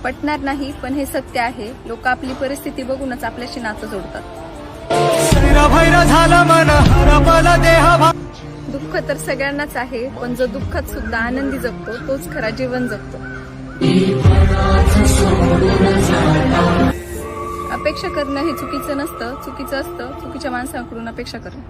पटणार नाही पण हे सत्य आहे. लोक आपली परिस्थिती बघूनच आपल्याशी नातं जोडतात. दुःख तर सगळ्यांनाच आहे, पण जो दुःखात सुद्धा आनंदी जगतो तोच खरा जीवन जगतो. अपेक्षा करणं हे चुकीचं नसतं, चुकीचं असतं चुकीच्या माणसाकडून अपेक्षा करणं.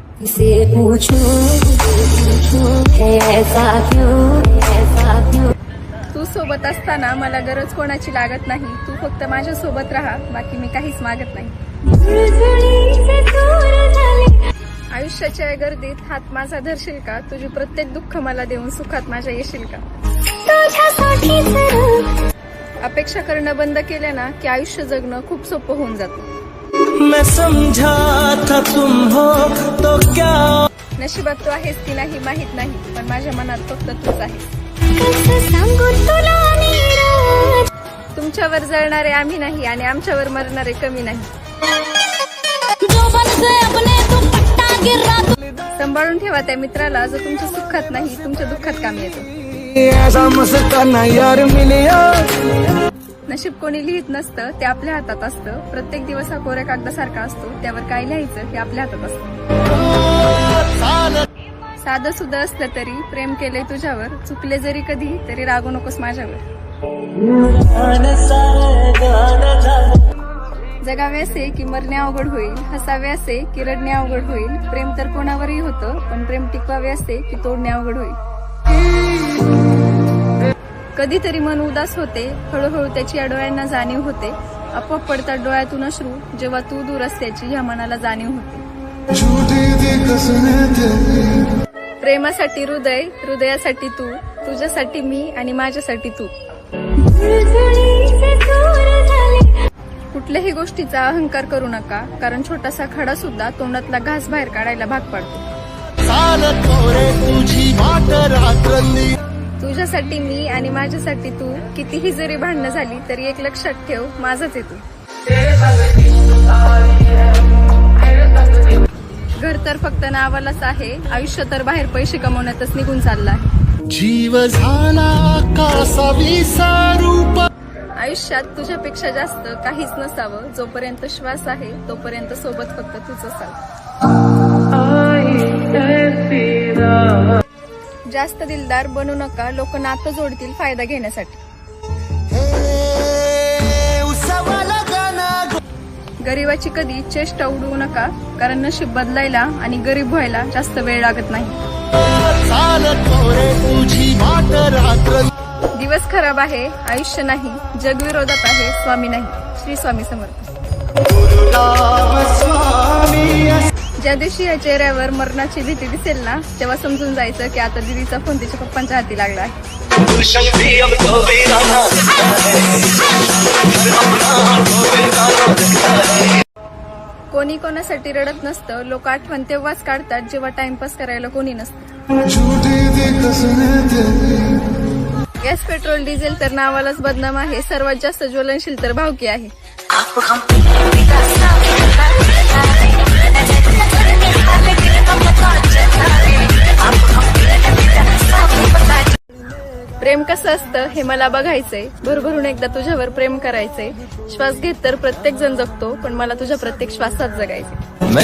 तू सोबत असताना मला गरज कोणाची लागत नाही. तू फक्त माझ्या सोबत राहा, बाकी मी काहीच मागत नाही. आयुष्याच्या या गर्दीत हात माझा धरशील का? तुझी प्रत्येक दुःख मला देऊन सुखात माझ्या येशील का? अपेक्षा करणं बंद केलं ना की आयुष्य जगणं खूप सोपं होऊन जातं. मैं समझा था तुम हो तो क्या. नशिबात तू आहेस की नाही माहित नाही, पण माझ्या मनात फक्त तूच आहेस. तुमच्यावर जळणारे आम्ही नाही आणि आमच्यावर मरणारे कमी नाही. सांभाळून ठेवा त्या मित्राला जो तुमच्या सुखात नाही तुमच्या दुःखात कामी येतो. नशीब कोणी लिहित नसतं, ते आपल्या हातात असतं. प्रत्येक दिवस हा कोऱ्या कागदासारखा असतो, त्यावर काय लिहायचं हे आपल्या हातात असतं. साधं सुद्धा असलं तरी प्रेम केले तुझ्यावर. चुकले जरी कधी तरी रागू नकोस माझ्यावर. जगावे असे की मरणे अवघड होईल, हसावे असे की रडणे अवघड होईल. प्रेम तर कोणावरही होतं, पण प्रेम टिकवावे असे की तोडणे अवघड होईल. कधीतरी मन उदास होते, हळूहळू त्याची या डोळ्यांना जाणीव होते. आपोआप पडतात डोळ्यातून अश्रू जेव्हा तू दूर असल्याची ह्या मनाला जाणीव होते. प्रेमासाठी हृदय, हृदयासाठी तू, तुझ्यासाठी मी आणि माझ्यासाठी तू. कुठल्याही गोष्टीचा अहंकार करू नका, कारण छोटासा खडा सुद्धा तोंडातला घास बाहेर काढायला भाग पाडतो. तुझ्यासाठी मी आणि माझ्यासाठी तू. कितीही जरी भांडणं झाली तरी एक लक्षात ठेव, माझाच आहे तू. घर तर फक्त नावालाच आहे, आयुष्य तर बाहेर पैसे कमवण्यातच निघून चाललं आहे. जीव झाला कासावीसा रूप. आयुष्यात तुझ्यापेक्षा जास्त काहीच नसावं. जोपर्यंत श्वास आहे तोपर्यंत सोबत फक्त तूच असावं. जास्त दिलदार बनू नका, लोक नातं जोडतील फायदा घेण्यासाठी. गरीबाची कधी चेष्टा उडवू नका, कारण नशीब बदलायला आणि गरीब व्हायला जास्त वेळ लागत नाही. दिवस खराब आहे, आयुष्य नाही. जग विरोधात आहे, स्वामी नाही. श्री स्वामी समर्थ. ज्या दिवशी या चेहऱ्यावर मरणाची भीती दिसेल ना, तेव्हा समजून जायचं की आता दीदीचा फोन तिच्या पप्पांच्या हाती लागला आहे. कोणी कोणासाठी रडत नसतं. लोक आठवण तेव्हाच काढतात जेव्हा टाइमपास करायला कोणी नसतं. गॅस, पेट्रोल, डिझेल तर नावालाच बदनाम आहे. सर्वात जास्त ज्वलनशील तर भावकी आहे. प्रेम कसं असतं हे मला बघायचंय. भरभरून एकदा तुझ्यावर प्रेम करायचंय. श्वास घेत तर प्रत्येक जण जगतो, पण मला तुझ्या प्रत्येक श्वासात जगायचंय.